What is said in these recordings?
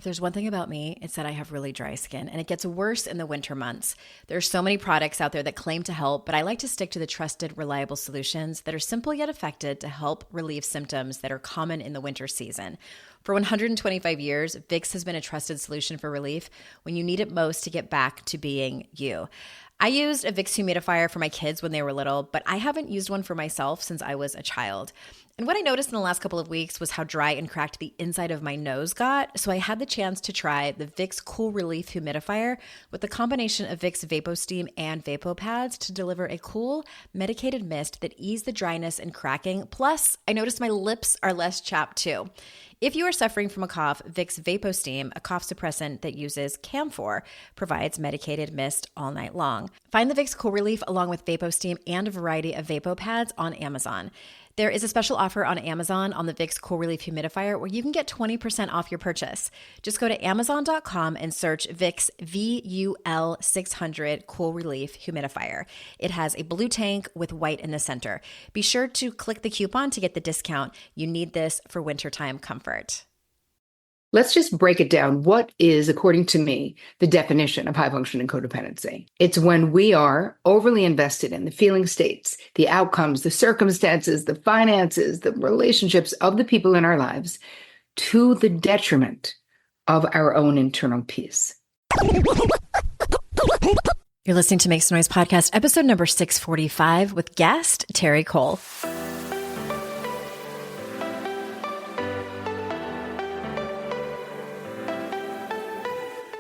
If there's one thing about me, it's that I have really dry skin, and it gets worse in the winter months. There are so many products out there that claim to help, but I like to stick to the trusted, reliable solutions that are simple yet effective to help relieve symptoms that are common in the winter season. For 125 years, Vicks has been a trusted solution for relief when you need it most to get back to being you. I used a Vicks humidifier for my kids when they were little, but I haven't used one for myself since I was a child. And what I noticed in the last couple of weeks was how dry and cracked the inside of my nose got. So I had the chance to try the Vicks Cool Relief Humidifier with the combination of Vicks VapoSteam and VapoPads to deliver a cool, medicated mist that eased the dryness and cracking. Plus, I noticed my lips are less chapped too. If you are suffering from a cough, Vicks VapoSteam, a cough suppressant that uses camphor, provides medicated mist all night long. Find the Vicks Cool Relief along with VapoSteam and a variety of VapoPads on Amazon. There is a special offer on Amazon on the Vicks Cool Relief Humidifier where you can get 20% off your purchase. Just go to Amazon.com and search Vicks VUL600 Cool Relief Humidifier. It has a blue tank with white in the center. Be sure to click the coupon to get the discount. You need this for wintertime comfort. Let's just break it down. What is, according to me, the definition of high functioning codependency? It's when we are overly invested in the feeling states, the outcomes, the circumstances, the finances, the relationships of the people in our lives to the detriment of our own internal peace. You're listening to Make Some Noise Podcast, episode number 645 with guest Terri Cole.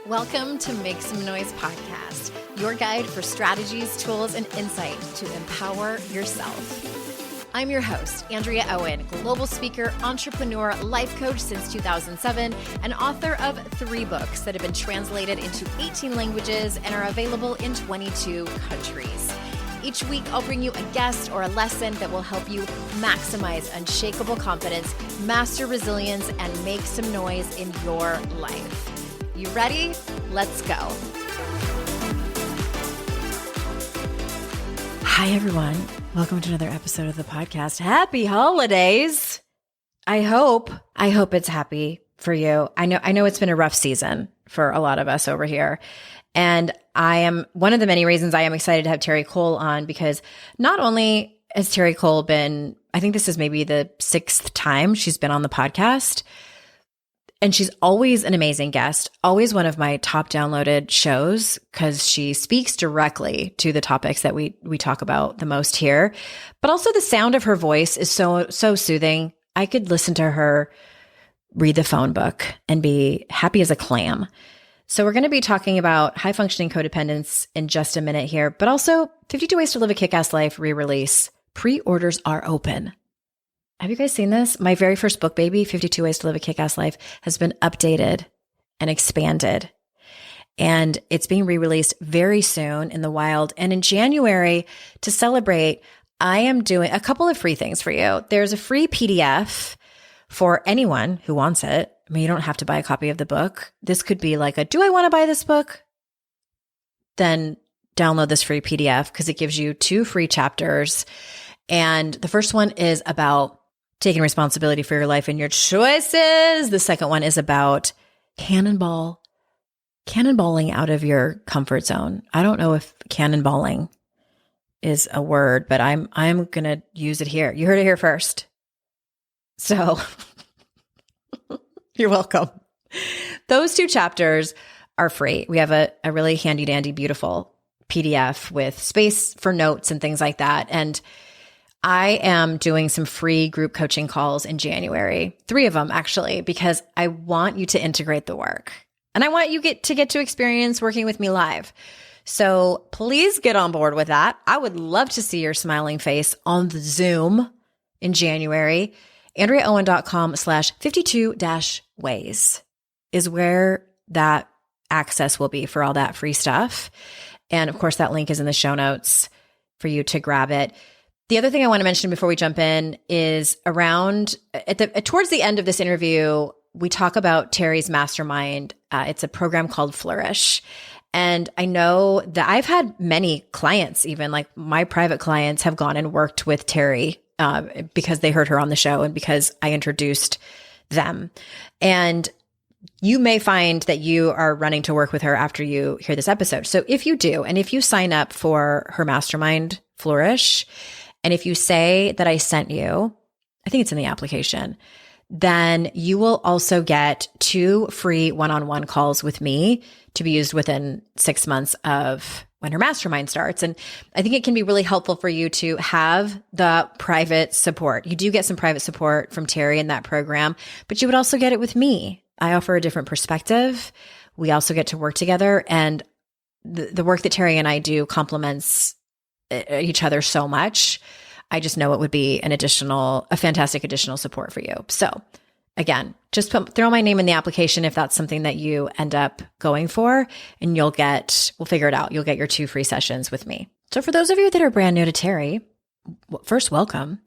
Welcome to Make Some Noise Podcast, your guide for strategies, tools, and insight to empower yourself. I'm your host, Andrea Owen, global speaker, entrepreneur, life coach since 2007, and author of 3 books that have been translated into 18 languages and are available in 22 countries. Each week, I'll bring you a guest or a lesson that will help you maximize unshakable confidence, master resilience, and make some noise in your life. You ready? Let's go. Hi, everyone. Welcome to another episode of the podcast. Happy holidays. I hope it's happy for you. I know it's been a rough season for a lot of us over here. And I am one of the many reasons I am excited to have Terri Cole on, because not only has Terri Cole been, I think this is maybe the 6th time she's been on the podcast, and she's always an amazing guest, always one of my top downloaded shows because she speaks directly to the topics that we talk about the most here. But also the sound of her voice is so soothing. I could listen to her read the phone book and be happy as a clam. So we're going to be talking about high functioning codependence in just a minute here, but also 52 Ways to Live a Kick-Ass Life re-release. Pre-orders are open. Have you guys seen this? My very first book, baby, 52 Ways to Live a Kick-Ass Life, has been updated and expanded. And it's being re-released very soon in the wild. And in January, to celebrate, I am doing a couple of free things for you. There's a free PDF for anyone who wants it. I mean, you don't have to buy a copy of the book. This could be like do I want to buy this book? Then download this free PDF because it gives you 2 free chapters. And the first one is about taking responsibility for your life and your choices. The second one is about cannonballing out of your comfort zone. I don't know if cannonballing is a word, but I'm going to use it here. You heard it here first. So you're welcome. Those 2 chapters are free. We have a really handy dandy, beautiful PDF with space for notes and things like that. And I am doing some free group coaching calls in January, 3 of them actually, because I want you to integrate the work and I want you to get to experience working with me live. So please get on board with that. I would love to see your smiling face on the Zoom in January. AndreaOwen.com/52-ways is where that access will be for all that free stuff. And of course, that link is in the show notes for you to grab it. The other thing I want to mention before we jump in is towards the end of this interview, we talk about Terri's mastermind. It's a program called Flourish. And I know that I've had many clients, even like my private clients, have gone and worked with Terri because they heard her on the show and because I introduced them. And you may find that you are running to work with her after you hear this episode. So if you do, and if you sign up for her mastermind, Flourish, and if you say that I sent you, I think it's in the application, then you will also get 2 free one-on-one calls with me to be used within 6 months of when her mastermind starts. And I think it can be really helpful for you to have the private support. You do get some private support from Terri in that program, but you would also get it with me. I offer a different perspective. We also get to work together, and the work that Terri and I do complements each other so much. I just know it would be a fantastic additional support for you. So again, just throw my name in the application if that's something that you end up going for, and we'll figure it out. You'll get your 2 free sessions with me. So for those of you that are brand new to Terri, first, welcome.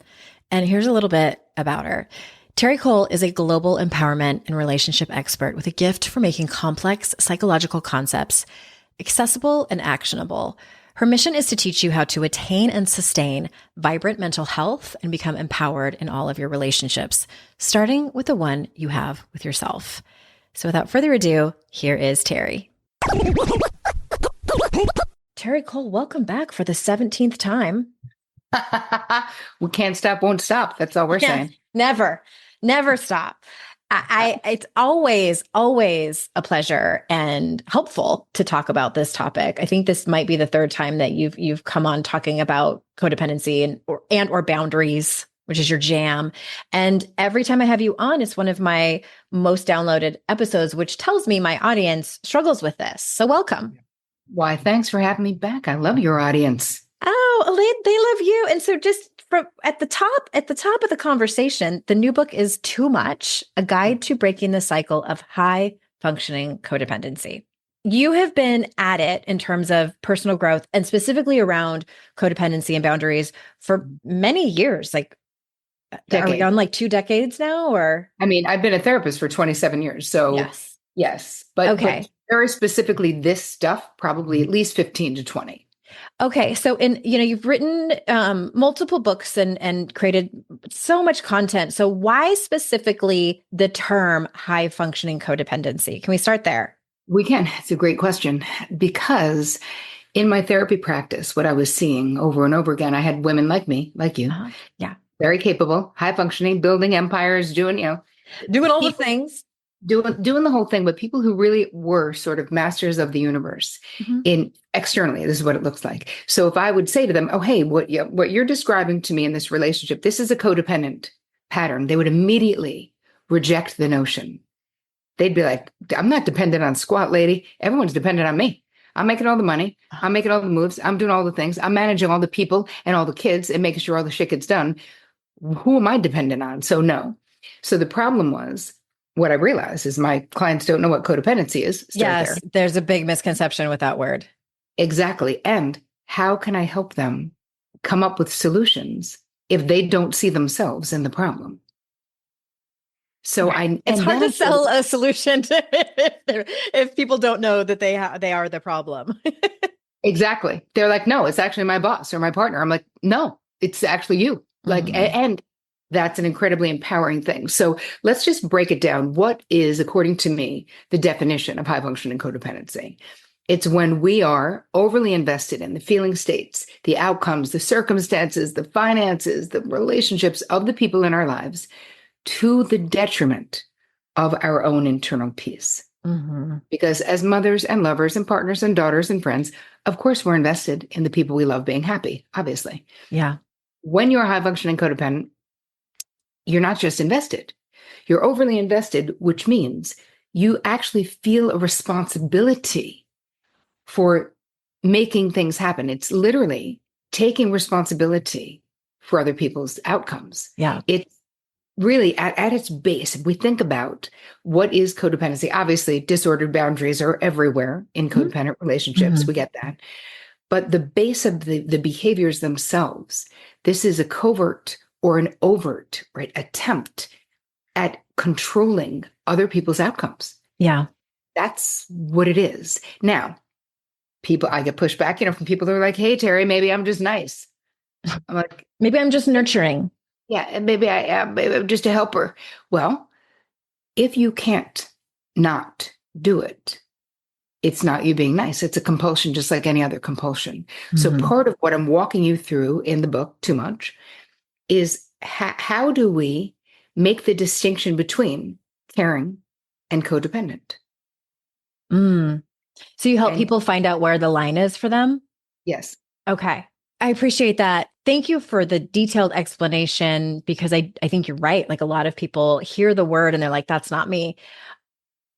And here's a little bit about her. Terri Cole is a global empowerment and relationship expert with a gift for making complex psychological concepts accessible and actionable. Her mission is to teach you how to attain and sustain vibrant mental health and become empowered in all of your relationships, starting with the one you have with yourself. So without further ado, here is Terri. Terri Cole, welcome back for the 17th time. We can't stop, won't stop. That's all we're saying. Never stop. It's always a pleasure and helpful to talk about this topic. I think this might be the 3rd time that you've come on talking about codependency or boundaries, which is your jam. And every time I have you on, it's one of my most downloaded episodes, which tells me my audience struggles with this. So welcome. Why, thanks for having me back. I love your audience. Oh, they love you. And so just from at the top of the conversation, the new book is Too Much, a guide to breaking the cycle of high functioning codependency. You have been at it in terms of personal growth and specifically around codependency and boundaries for many years. Like, are we on like 2 decades now, or? I mean, I've been a therapist for 27 years. So yes, but very specifically this stuff, probably at least 15 to 20. Okay. So you've written multiple books and created so much content. So why specifically the term high functioning codependency? Can we start there? We can. It's a great question, because in my therapy practice, what I was seeing over and over again, I had women like me, like you, very capable, high functioning, building empires, doing all the things. Doing the whole thing, but people who really were sort of masters of the universe in externally, this is what it looks like. So if I would say to them, oh, hey, what you're describing to me in this relationship, this is a codependent pattern, they would immediately reject the notion. They'd be like, I'm not dependent on squat, lady. Everyone's dependent on me. I'm making all the money. I'm making all the moves. I'm doing all the things. I'm managing all the people and all the kids and making sure all the shit gets done. Who am I dependent on? So no. So the problem was, what I realized is my clients don't know what codependency is. Yes, there's a big misconception with that word. Exactly. And how can I help them come up with solutions if they don't see themselves in the problem? So it's hard to sell a solution if people don't know that they are the problem. Exactly. They're like, no, it's actually my boss or my partner. I'm like, no, it's actually you. Like, and that's an incredibly empowering thing. So let's just break it down. What is, according to me, the definition of high functioning codependency? It's when we are overly invested in the feeling states, the outcomes, the circumstances, the finances, the relationships of the people in our lives to the detriment of our own internal peace. Because as mothers and lovers and partners and daughters and friends, of course, we're invested in the people we love being happy, obviously. Yeah. When you're a high functioning codependent, you're not just invested, you're overly invested, which means you actually feel a responsibility for making things happen. It's literally taking responsibility for other people's outcomes. Yeah. It's really at its base. If we think about what is codependency, obviously disordered boundaries are everywhere in codependent relationships. We get that. But the base of the behaviors themselves, this is a covert or an overt, right, attempt at controlling other people's outcomes. Yeah. That's what it is. Now, I get pushed back, from people who are like, hey, Terri, maybe I'm just nice. I'm like, maybe I'm just nurturing. Yeah. And maybe I am just a helper. Well, if you can't not do it. It's not you being nice. It's a compulsion, just like any other compulsion. So Mm-hmm. part of what I'm walking you through in the book, Too Much, is how do we make the distinction between caring and codependent? Mm. So you help And people find out where the line is for them? yes, Okay. I appreciate that. Thank you for the detailed explanation because I think you're right. Like a lot of people hear the word and they're like, that's not me.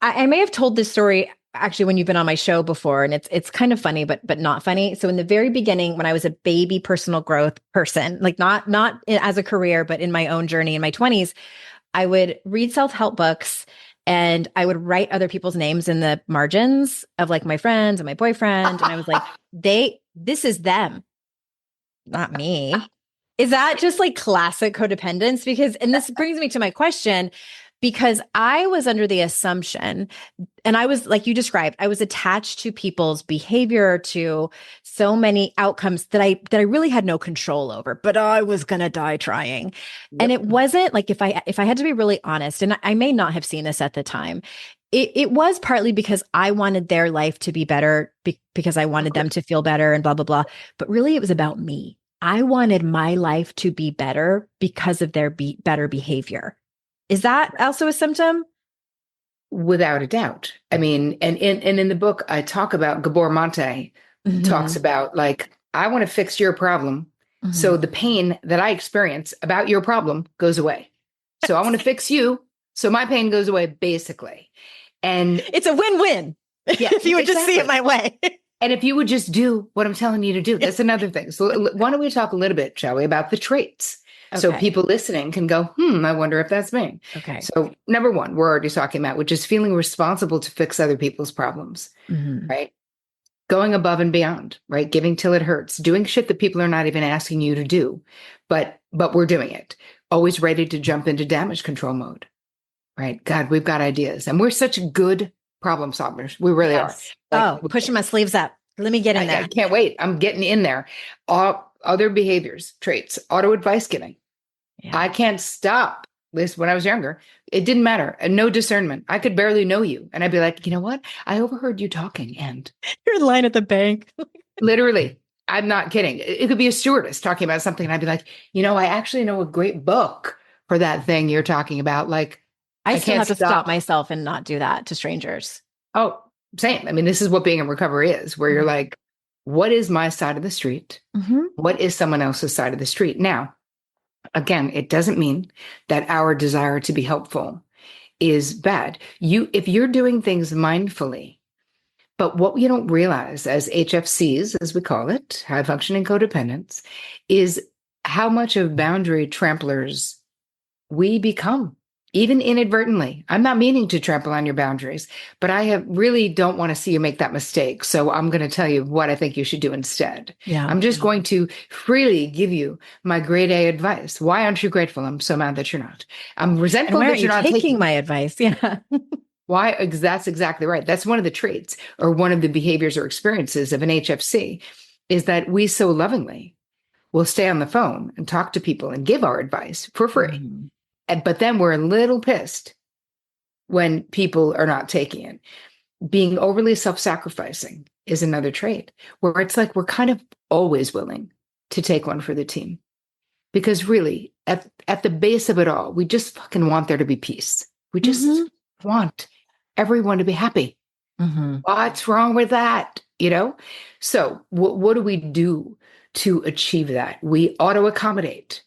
I may have told this story actually when you've been on my show before, and it's kind of funny, but not funny. So in the very beginning, when I was a baby personal growth person, like not as a career, but in my own journey in my 20s, I would read self-help books and I would write other people's names in the margins of like my friends and my boyfriend. And I was like, this is them, not me. Is that just like classic codependence? Because, and this brings me to my question, because I was under the assumption, and I was like you described, I was attached to people's behavior, to so many outcomes that I really had no control over, but I was gonna die trying. And yep. it wasn't like if I had to be really honest, and I may not have seen this at the time. It was partly because I wanted their life to be better because I wanted them to feel better and blah, blah, blah. But really, it was about me. I wanted my life to be better because of their better behavior. Is that also a symptom? Without a doubt. I mean, and in the book, I talk about Gabor Mate talks Mm-hmm. about like, I want to fix your problem. Mm-hmm. So the pain that I experience about your problem goes away. So I want to fix you. So my pain goes away, basically. And It's a win-win yeah, if you would just see it exactly. my way. And if you would just do what I'm telling you to do, that's another thing. So why don't we talk a little bit, shall we, about the traits? So Okay. people listening can go, I wonder if that's me. Okay. So number one, we're already talking about, which is feeling responsible to fix other people's problems, Mm-hmm. right? Going above and beyond, right? Giving till it hurts, doing shit that people are not even asking you to do, but we're doing it. Always ready to jump into damage control mode, right? God, we've got ideas, and we're such good problem solvers. We really are. Yes. Like, Oh, pushing my sleeves up. Let me get in I there. can't wait. I'm getting in there. All other behaviors, traits, auto advice giving. Yeah. I can't stop. At least when I was younger, it didn't matter. And no discernment. I could barely know you. And I'd be like, you know what? I overheard you talking. And You're in line at the bank. literally, I'm not kidding. It could be a stewardess talking about something. And I'd be like, I actually know a great book for that thing you're talking about. Like, I I still can't have to stop stop. myself and not do that to strangers. Oh, same. I mean, this is what being in recovery is, where you're like, what is my side of the street? Mm-hmm. What is someone else's side of the street? Now, again, it doesn't mean that our desire to be helpful is bad. If you're doing things mindfully, but what you don't realize as HFCs, as we call it, high functioning codependents, is how much of boundary tramplers we become, even inadvertently. I'm not meaning to trample on your boundaries, but I really don't want to see you make that mistake. So I'm going to tell you what I think you should do instead. Yeah. I'm just going to freely give you my grade A advice. Why aren't you grateful? I'm so mad that you're not. I'm And resentful why that aren't you you're not taking taking. my advice? Yeah. Why? That's exactly right. That's one of the traits or one of the behaviors or experiences of an HFC is that we so lovingly will stay on the phone and talk to people and give our advice for free. Mhm. But then we're a little pissed when people are not taking it. Being overly self-sacrificing is another trait where it's like we're kind of always willing to take one for the team. Because really, at the base of it all, we just fucking want there to be peace. We just Mhm. want everyone to be happy. Mhm. What's wrong with that? So what do we do to achieve that? We auto accommodate,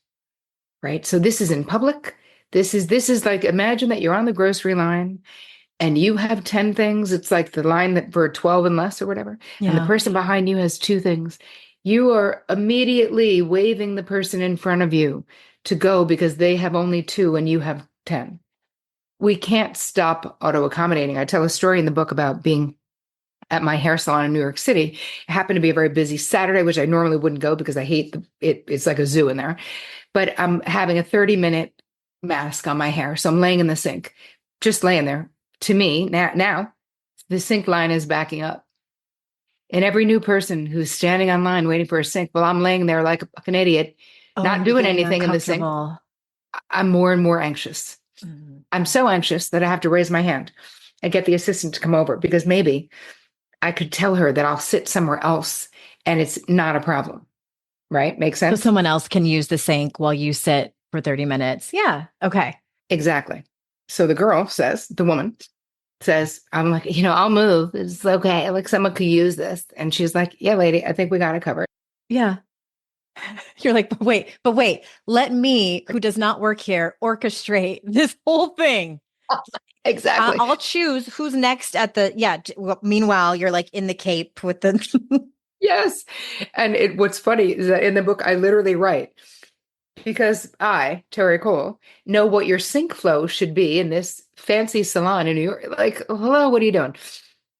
right? So this is in public. This is like, imagine that you're on the grocery line and you have 10 things. It's like the line that for 12 and less or whatever. And the Yeah. person behind you has 2 things. You are immediately waving the person in front of you to go because they have only 2 and you have 10. We can't stop auto accommodating. I tell a story in the book about being at my hair salon in New York City. It happened to be a very busy Saturday, which I normally wouldn't go because I hate it. It's like a zoo in there. But I'm having a 30-minute mask on my hair. So I'm laying in the sink, just laying there. To me, now the sink line is backing up. And every new person who's standing online waiting for a sink, well, I'm laying there like a fucking idiot, Oh, not and you're doing getting anything in the sink. uncomfortable. I'm more and more anxious. Mhm. I'm so anxious that I have to raise my hand. and get the assistant to come over, because maybe I could tell her that I'll sit somewhere else and it's not a problem. Right? Makes So sense? someone else can use the sink while you sit for 30 minutes. Yeah. Okay. Exactly. So the woman says, I'm like, I'll move. It's okay. Like someone could use this. And she's like, yeah, lady, I think we got it covered. Yeah. You're like, but wait, let me, who does not work here, orchestrate this whole thing. Exactly. I'll choose who's next at the, well, meanwhile, you're like in the Cape with the. Yes. And what's funny is that in the book, I literally write, because I, Terri Cole, know what your sink flow should be in this fancy salon in New York. Like, hello, what are you doing?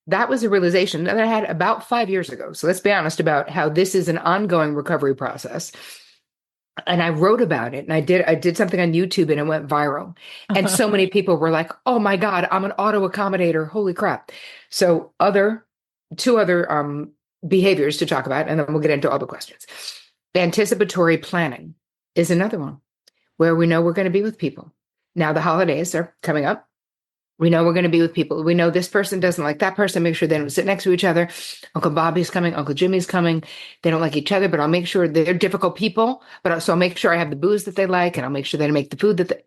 That was a realization that I had about 5 years ago. So let's be honest about how this is an ongoing recovery process. And I wrote about it, and I did something on YouTube, and it went viral. And so many people were like, oh my God, I'm an auto accommodator. Holy crap. So two other behaviors to talk about, and then we'll get into all the questions. Anticipatory planning is another one, where we know we're going to be with people. Now the holidays are coming up. We know we're going to be with people. We know this person doesn't like that person. Make sure they don't sit next to each other. Uncle Bobby's coming. Uncle Jimmy's coming. They don't like each other, but I'll make sure they're difficult people. So I'll make sure I have the booze that they like, and I'll make sure they make the food that they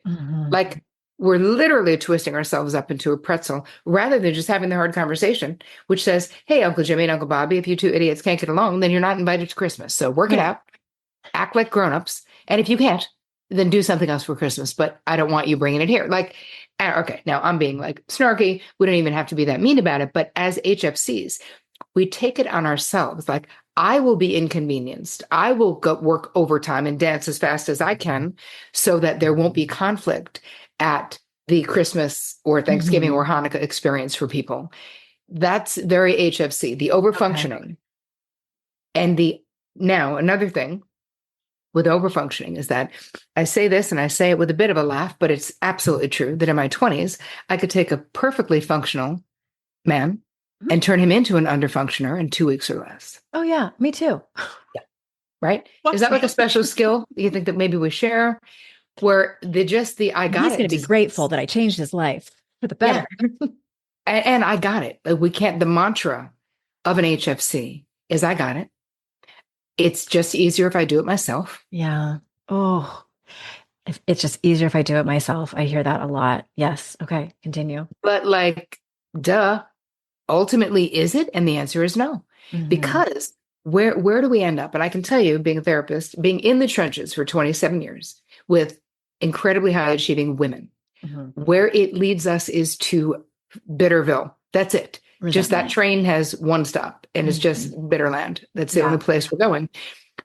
like. We're literally twisting ourselves up into a pretzel rather than just having the hard conversation, which says, hey, Uncle Jimmy and Uncle Bobby, if you two idiots can't get along, then you're not invited to Christmas. So work it out, act like grownups. And if you can't, then do something else for Christmas. But I don't want you bringing it here. Like, okay, now I'm being like snarky. We don't even have to be that mean about it. But as HFCs, we take it on ourselves. Like, I will be inconvenienced. I will go work overtime and dance as fast as I can so that there won't be conflict at the Christmas or Thanksgiving or Hanukkah experience for people. That's very HFC, the overfunctioning. And now another thing with overfunctioning is that I say this and I say it with a bit of a laugh, but it's absolutely true that in my 20s, I could take a perfectly functional man and turn him into an underfunctioner in 2 weeks or less. Oh yeah, me too. Yeah. Right? Is that like a special skill you think that maybe we share? Where I got He's going to be grateful that I changed his life for the better. Yeah. and I got it. Like, we can't, the mantra of an HFC is I got it. It's just easier if I do it myself. Yeah. Oh, it's just easier if I do it myself. I hear that a lot. Yes. Okay. Continue. But like, duh, ultimately, is it? And the answer is no. Because where do we end up? And I can tell you, being a therapist, being in the trenches for 27 years with incredibly high achieving women, where it leads us is to Bitterville. That's it. Resentment. Just that train has one stop, and it's just Bitterland. That's the only place we're going,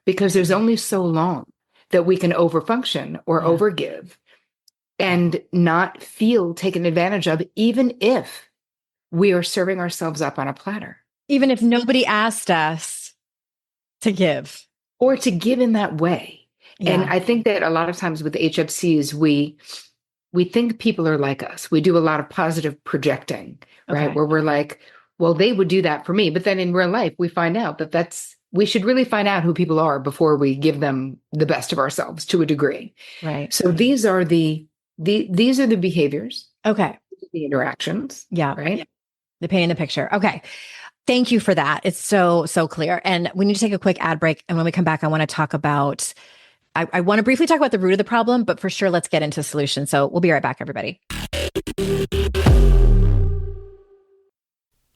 because there's only so long that we can overfunction or overgive and not feel taken advantage of, even if we are serving ourselves up on a platter. Even if nobody asked us to give. Or to give in that way. Yeah. And I think that a lot of times with HFCs, we think people are like us. We do a lot of positive projecting, right? Where we're like, well, they would do that for me. But then in real life, we find out that we should really find out who people are before we give them the best of ourselves to a degree. Right. So these are the behaviors. Okay. The interactions. Yeah. Right. The painting the picture. Okay. Thank you for that. It's so clear. And we need to take a quick ad break. And when we come back, I want to talk about, I want to briefly talk about the root of the problem, but for sure, let's get into solutions. So we'll be right back, everybody.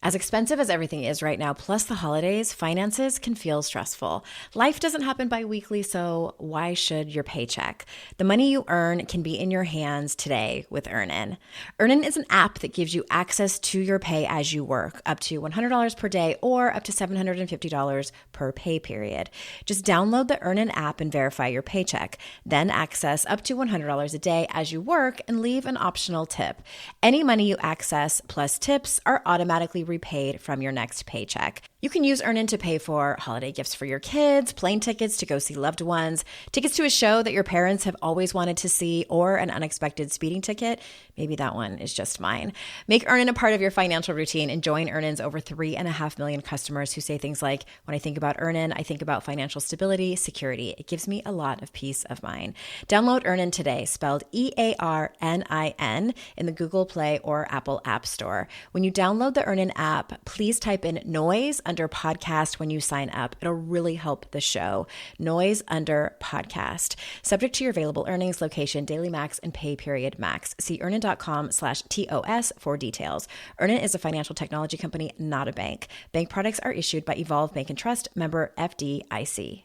As expensive as everything is right now, plus the holidays, finances can feel stressful. Life doesn't happen bi-weekly, so why should your paycheck? The money you earn can be in your hands today with Earnin. Earnin is an app that gives you access to your pay as you work, up to $100 per day or up to $750 per pay period. Just download the Earnin app and verify your paycheck. Then access up to $100 a day as you work and leave an optional tip. Any money you access plus tips are automatically repaid from your next paycheck. You can use Earnin to pay for holiday gifts for your kids, plane tickets to go see loved ones, tickets to a show that your parents have always wanted to see, or an unexpected speeding ticket. Maybe that one is just mine. Make Earnin a part of your financial routine and join Earnin's over 3.5 million customers who say things like, when I think about Earnin, I think about financial stability, security. It gives me a lot of peace of mind. Download Earnin today, spelled EARNIN, in the Google Play or Apple App Store. When you download the Earnin app, please type in noise under podcast when you sign up. It'll really help the show. Noise under podcast. Subject to your available earnings, location, daily max, and pay period max. See earnin.com/TOS for details. Earnin is a financial technology company, not a bank. Bank products are issued by Evolve Bank and Trust, member FDIC.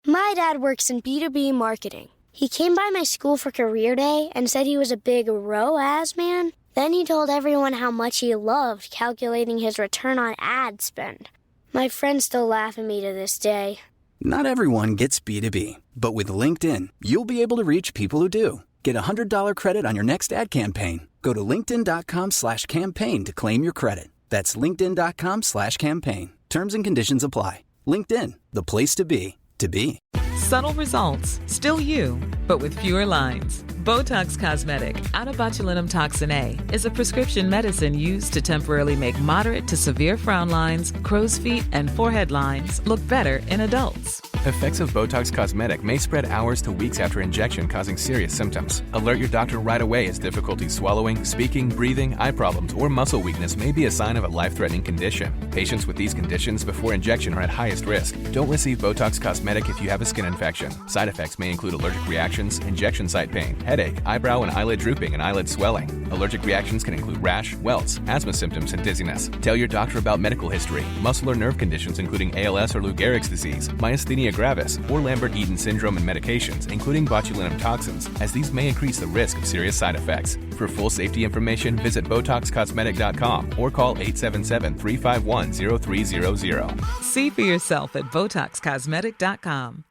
My dad works in B2B marketing. He came by my school for career day and said he was a big ROAS man. Then he told everyone how much he loved calculating his return on ad spend. My friends still laugh at me to this day. Not everyone gets B2B, but with LinkedIn, you'll be able to reach people who do. Get a $100 credit on your next ad campaign. Go to linkedin.com/campaign to claim your credit. That's linkedin.com/campaign. Terms and conditions apply. LinkedIn, the place to be, to be. Subtle results, still you, but with fewer lines. Botox Cosmetic, out of botulinum toxin A, is a prescription medicine used to temporarily make moderate to severe frown lines, crow's feet, and forehead lines look better in adults. Effects of Botox Cosmetic may spread hours to weeks after injection, causing serious symptoms. Alert your doctor right away as difficulty swallowing, speaking, breathing, eye problems, or muscle weakness may be a sign of a life-threatening condition. Patients with these conditions before injection are at highest risk. Don't receive Botox Cosmetic if you have a skin infection. Side effects may include allergic reactions, injection site pain, headache, eyebrow and eyelid drooping, and eyelid swelling. Allergic reactions can include rash, welts, asthma symptoms, and dizziness. Tell your doctor about medical history, muscle or nerve conditions including ALS or Lou Gehrig's disease, myasthenia gravis, or Lambert-Eaton syndrome, and medications, including botulinum toxins, as these may increase the risk of serious side effects. For full safety information, visit BotoxCosmetic.com or call 877-351-0300. See for yourself at BotoxCosmetic.com.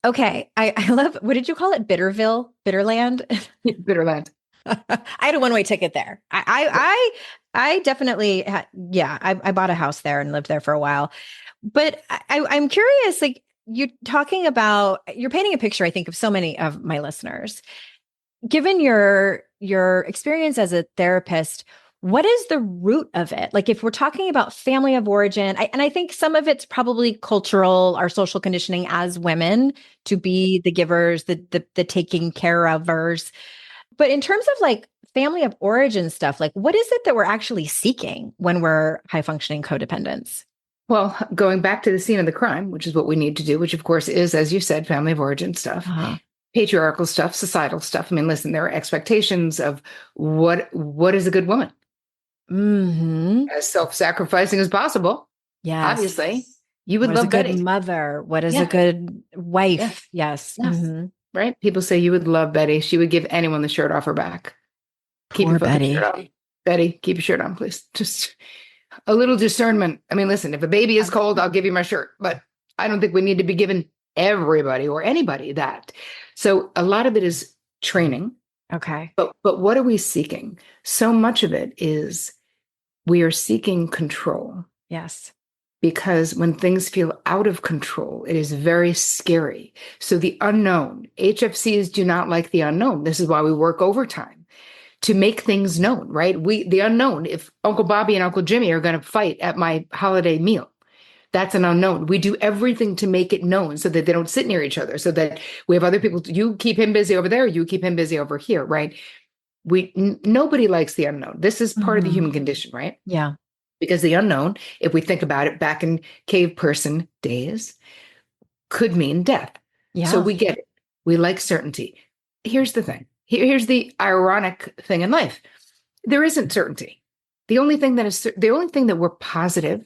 Okay. I love, what did you call it? Bitterville? Bitterland? Bitterland. I had a one-way ticket there. I definitely had, yeah, I bought a house there and lived there for a while. But I'm curious, like you're talking about, you're painting a picture, I think, of so many of my listeners. Given your experience as a therapist, what is the root of it? Like if we're talking about family of origin, and I think some of it's probably cultural, our social conditioning as women to be the givers, the taking care ofers. But in terms of like family of origin stuff, like what is it that we're actually seeking when we're high functioning codependents? Well, going back to the scene of the crime, which is what we need to do, which of course is, as you said, family of origin stuff, patriarchal stuff, societal stuff. I mean, listen, there are expectations of what is a good woman. Mm-hmm. As self-sacrificing as possible. Yes. Obviously. You would what love is a good Betty. mother? What is a good wife? Yes. Mm-hmm. Right? People say you would love Betty. She would give anyone the shirt off her back. Keep your fucking shirt on. Betty, keep your shirt on, please. Just a little discernment. I mean, listen, if a baby is cold, I'll give you my shirt. But I don't think we need to be giving everybody or anybody that. So a lot of it is training. Okay. But what are we seeking? So much of it is we are seeking control. Yes. Because when things feel out of control, it is very scary. So the unknown, HFCs do not like the unknown. This is why we work overtime to make things known, right? The unknown, if Uncle Bobby and Uncle Jimmy are going to fight at my holiday meal, that's an unknown. We do everything to make it known so that they don't sit near each other, so that we have other people, you keep him busy over there, you keep him busy over here, right? Nobody likes the unknown. This is part of the human condition, right? Yeah. Because the unknown, if we think about it back in cave person days, could mean death. Yeah. So we get it. We like certainty. Here's the thing. Here's the ironic thing in life. There isn't certainty. The only thing that we're positive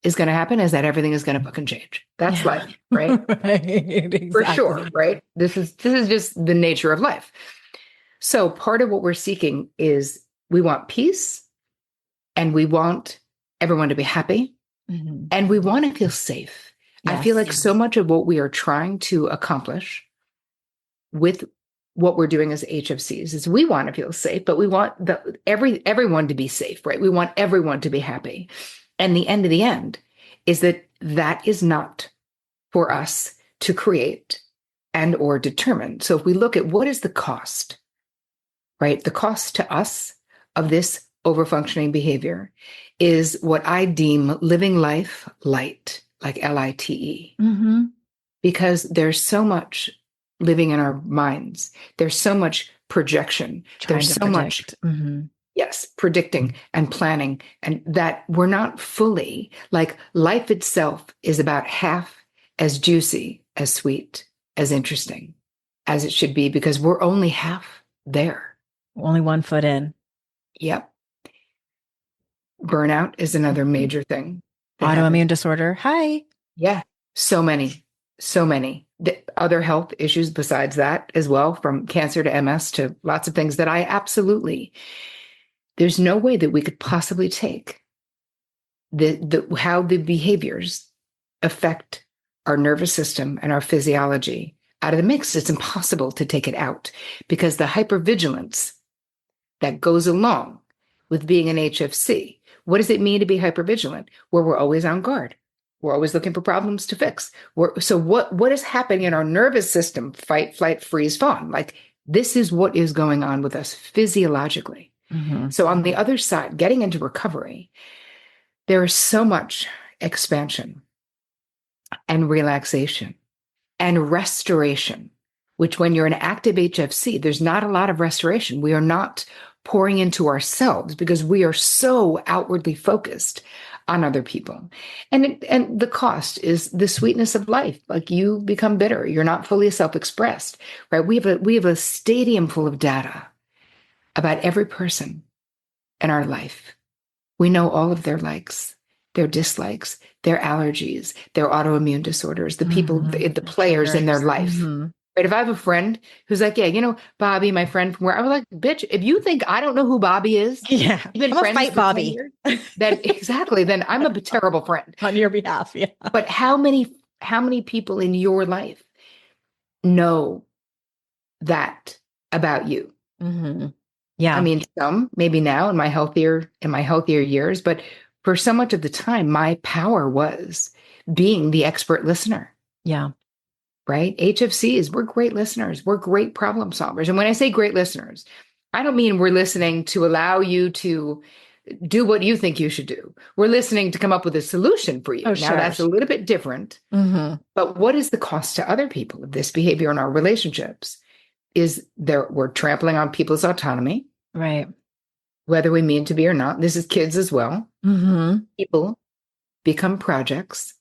is going to happen is that everything is going to fucking change. That's life, right? Right. Exactly. For sure, right? This is just the nature of life. So part of what we're seeking is we want peace, and we want everyone to be happy, and we want to feel safe. Yes. I feel like so much of what we are trying to accomplish with what we're doing as HFCs is we want to feel safe, but we want everyone to be safe, right? We want everyone to be happy. And the end of the end is that is not for us to create and or determine. So if we look at what is the cost, right? The cost to us of this overfunctioning behavior is what I deem living life light, like LITE. Mm-hmm. Because there's so much living in our minds. There's so much projection. There's so much, yes, predicting and planning, and that we're not fully, like, life itself is about half as juicy, as sweet, as interesting as it should be, because we're only half there. Only 1 foot in. Yep. Burnout is another major thing. Autoimmune disorder. Hi. Yeah. So many. The other health issues besides that as well, from cancer to MS to lots of things that there's no way that we could possibly take how the behaviors affect our nervous system and our physiology out of the mix. It's impossible to take it out, because the hypervigilance that goes along with being an HFC. What does it mean to be hypervigilant? Where we're always on guard. We're always looking for problems to fix. So what is happening in our nervous system? Fight, flight, freeze, fawn. Like, this is what is going on with us physiologically. Mm-hmm. So on the other side, getting into recovery, there is so much expansion and relaxation and restoration, which when you're an active HFC, there's not a lot of restoration. We are not pouring into ourselves because we are so outwardly focused on other people. And the cost is the sweetness of life. Like, you become bitter. You're not fully self-expressed, right? We have a stadium full of data about every person in our life. We know all of their likes, their dislikes, their allergies, their autoimmune disorders, the people, the players in their life. Right? If I have a friend who's like, yeah, Bobby, my friend from where, I was like, bitch, if you think I don't know who Bobby is, yeah, you've been I'm gonna fight Bobby. Then I'm a terrible friend On your behalf. Yeah. But how many people in your life know that about you? Mm-hmm. Yeah. I mean, some maybe now in my healthier years, but for so much of the time, my power was being the expert listener. Yeah. Right? HFCs, we're great listeners. We're great problem solvers. And when I say great listeners, I don't mean we're listening to allow you to do what you think you should do. We're listening to come up with a solution for you. Oh, now, sure. that's a little bit different. Mm-hmm. But what is the cost to other people of this behavior in our relationships? We're trampling on people's autonomy. Right. Whether we mean to be or not. This is kids as well. Mm-hmm. People become projects,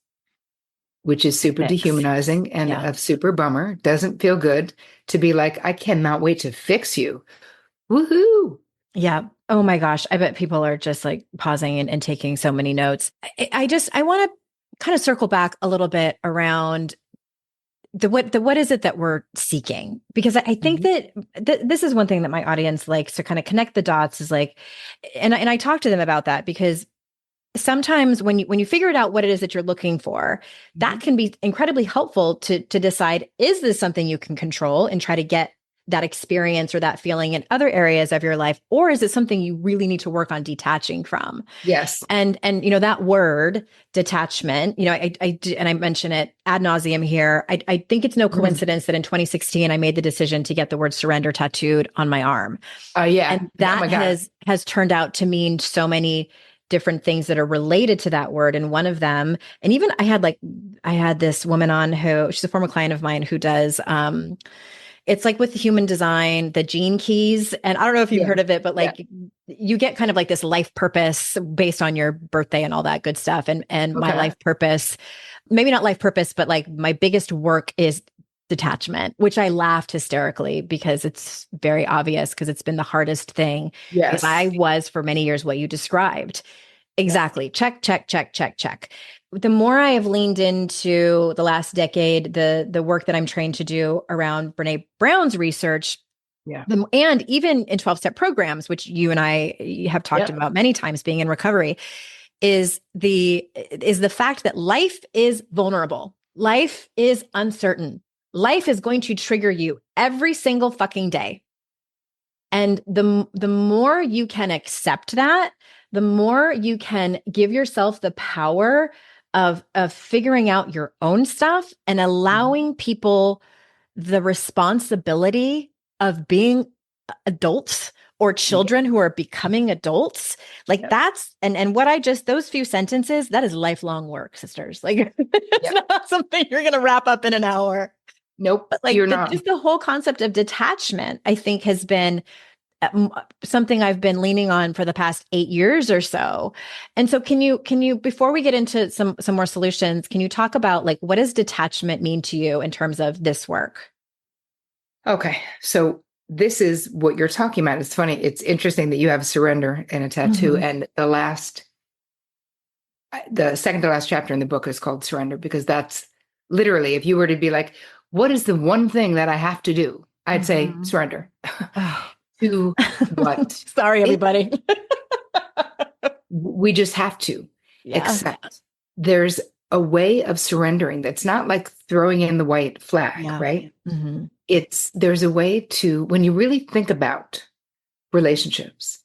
which is super dehumanizing and a super bummer. Doesn't feel good to be like, I cannot wait to fix you. Woohoo. Yeah. Oh my gosh. I bet people are just like pausing and taking so many notes. I want to kind of circle back a little bit around what is it that we're seeking? Because I think that this is one thing that my audience likes to kind of connect the dots, is like, and I talk to them about that, because sometimes when you figure out what it is that you're looking for, that can be incredibly helpful to decide, is this something you can control and try to get that experience or that feeling in other areas of your life, or is it something you really need to work on detaching from? Yes. And that word detachment, I mention it ad nauseum here. I think it's no coincidence that in 2016 I made the decision to get the word surrender tattooed on my arm. Yeah. And that has turned out to mean so many different things that are related to that word. And one of them, and even I had this woman on who, she's a former client of mine who does, it's like with human design, the gene keys. And I don't know if you've heard of it, but you get kind of like this life purpose based on your birthday and all that good stuff. And my life purpose, maybe not life purpose, but like my biggest work is detachment, which I laughed hysterically because it's very obvious, because it's been the hardest thing. Yes. I was for many years what you described. Exactly. Check, check, check, check, check. The more I have leaned into the last decade, the work that I'm trained to do around Brene Brown's research, and even in 12-step programs, which you and I have talked about many times being in recovery, is the fact that life is vulnerable. Life is uncertain. life is going to trigger you every single fucking day. And the more you can accept that, the more you can give yourself the power of figuring out your own stuff and allowing people the responsibility of being adults or children who are becoming adults. Like that's, and what I just, those few sentences, that is lifelong work, sisters. Like it's not something you're going to wrap up in an hour. Nope. But like you're not. just the whole concept of detachment, I think has been something I've been leaning on for the past 8 years or so. And so can you, before we get into some more solutions, can you talk about like, what does detachment mean to you in terms of this work? Okay. So this is what you're talking about. It's funny. It's interesting that you have surrender in a tattoo. And the second to last chapter in the book is called Surrender, because that's literally, if you were to be like, what is the one thing that I have to do? I'd say surrender. To what? Sorry, everybody. We just have to accept. There's a way of surrendering that's not like throwing in the white flag, right? There's a way to, when you really think about relationships,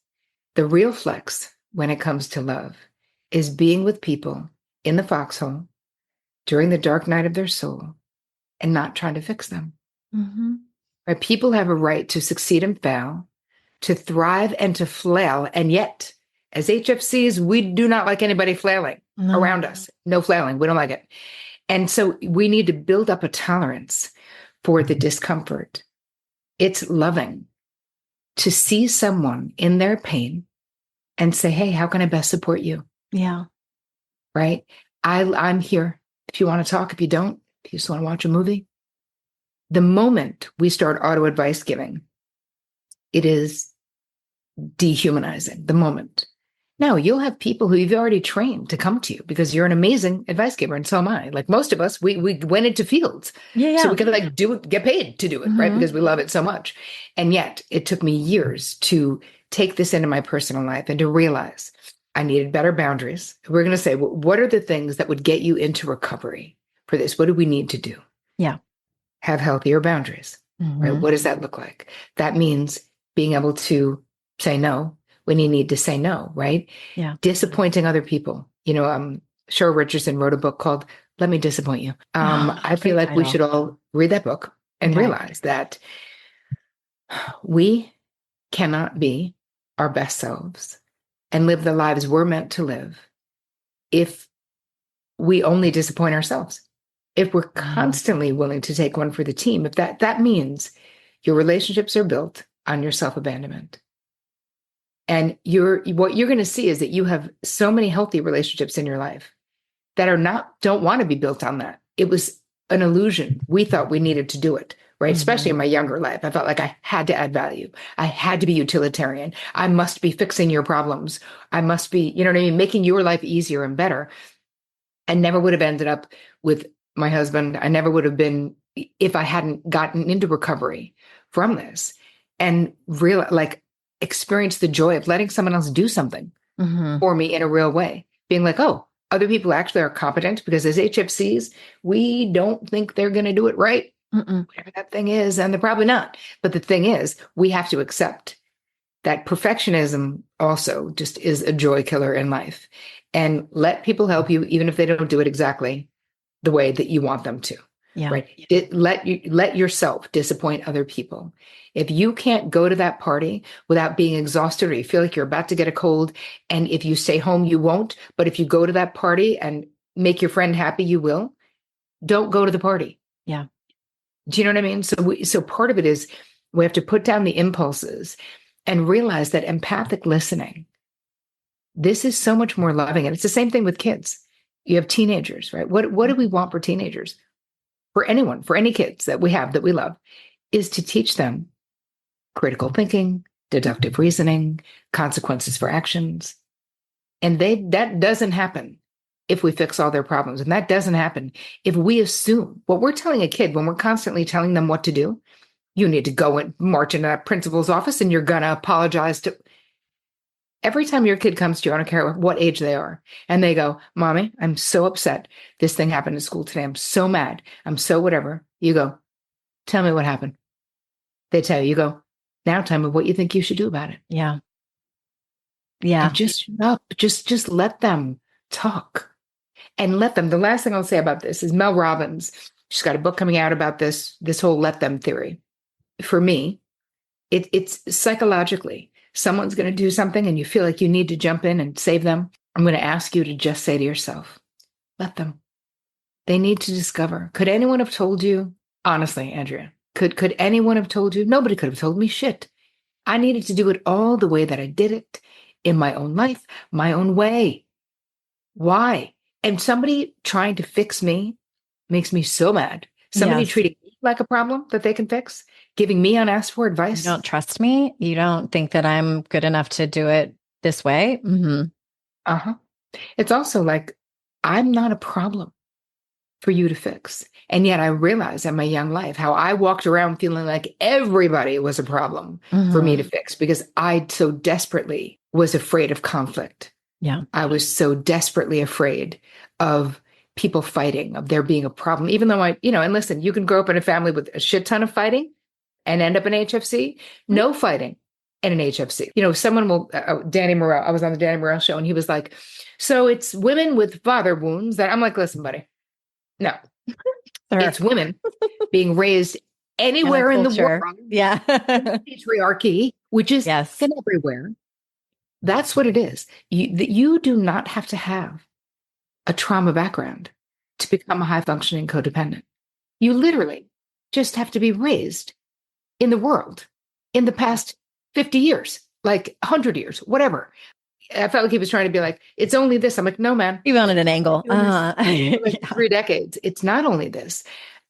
the real flex when it comes to love is being with people in the foxhole during the dark night of their soul and not trying to fix them. Right? People have a right to succeed and fail, to thrive and to flail. And yet, as HFCs, we do not like anybody flailing around us. No flailing. We don't like it. And so we need to build up a tolerance for the discomfort. It's loving to see someone in their pain and say, hey, how can I best support you? Yeah. Right? I'm here. If you want to talk, if you don't, if you just want to watch a movie. The moment we start auto advice giving, it is dehumanizing. The moment. Now, you'll have people who you've already trained to come to you because you're an amazing advice giver, and so am I. Like most of us, we went into fields. So we could like do it, get paid to do it, right? Because we love it so much. And yet it took me years to take this into my personal life and to realize I needed better boundaries. We're going to say, well, what are the things that would get you into recovery for this? What do we need to do? Yeah. Have healthier boundaries, right? What does that look like? That means being able to say no when you need to say no, right? Yeah. Disappointing other people. You know, Cheryl Richardson wrote a book called Let Me Disappoint You. I feel like we should all read that book and realize that we cannot be our best selves and live the lives we're meant to live if we only disappoint ourselves. If we're constantly willing to take one for the team, if that means your relationships are built on your self-abandonment. And what you're going to see is that you have so many healthy relationships in your life that don't want to be built on that. It was an illusion. We thought we needed to do it, right? Especially in my younger life. I felt like I had to add value. I had to be utilitarian. I must be fixing your problems. I must be, you know what I mean? Making your life easier and better. I never would have ended up with my husband. I never would have been if I hadn't gotten into recovery from this and experience the joy of letting someone else do something for me in a real way. Being like, oh, other people actually are competent, because as HFCs, we don't think they're going to do it right. Whatever that thing is, and they're probably not. But the thing is, we have to accept that perfectionism also just is a joy killer in life. And let people help you, even if they don't do it exactly the way that you want them to. Yeah. Right. Let yourself disappoint other people. If you can't go to that party without being exhausted, or you feel like you're about to get a cold, and if you stay home, you won't. But if you go to that party and make your friend happy, you will. Don't go to the party. Yeah. Do you know what I mean? So part of it is we have to put down the impulses and realize that empathic listening, this is so much more loving. And it's the same thing with kids. You have teenagers, right? What do we want for teenagers? For anyone, for any kids that we have that we love, is to teach them critical thinking, deductive reasoning, consequences for actions. And that doesn't happen if we fix all their problems. And that doesn't happen if we assume what we're telling a kid when we're constantly telling them what to do. You need to go and march into that principal's office and you're going to apologize to. Every time your kid comes to you, I don't care what age they are, and they go, Mommy, I'm so upset. This thing happened at school today. I'm so mad. I'm so whatever. You go, Tell me what happened. They tell you, you go, now tell me what you think you should do about it. Yeah. Yeah. And just shut up. Just let them talk and let them. The last thing I'll say about this is Mel Robbins. She's got a book coming out about this whole let them theory. For me, it's psychologically, someone's going to do something and you feel like you need to jump in and save them. I'm going to ask you to just say to yourself, let them. They need to discover. Could anyone have told you? Honestly, Andrea, could anyone have told you? Nobody could have told me shit. I needed to do it all the way that I did it in my own life, my own way. Why? And somebody trying to fix me makes me so mad. Somebody Yes. treating me like a problem that they can fix, giving me unasked for advice. You don't trust me. You don't think that I'm good enough to do it this way. Mm-hmm. Uh-huh. It's also like, I'm not a problem for you to fix. And yet I realized in my young life how I walked around feeling like everybody was a problem for me to fix because I so desperately was afraid of conflict. Yeah. I was so desperately afraid of people fighting, of there being a problem, even though and listen, you can grow up in a family with a shit ton of fighting and end up in HFC, no fighting in an HFC. Someone will, Danny Morrell, I was on the Danny Morrell show and he was like, so it's women with father wounds that I'm like, listen, buddy, no, it's women being raised anywhere in the world. Yeah. Patriarchy, which is everywhere. That's what it is. You do not have to have a trauma background to become a high-functioning codependent. You literally just have to be raised in the world in the past 50 years, like 100 years, whatever. I felt like he was trying to be like, it's only this. I'm like, no, man. You wanted an angle. Like 3 decades. It's not only this.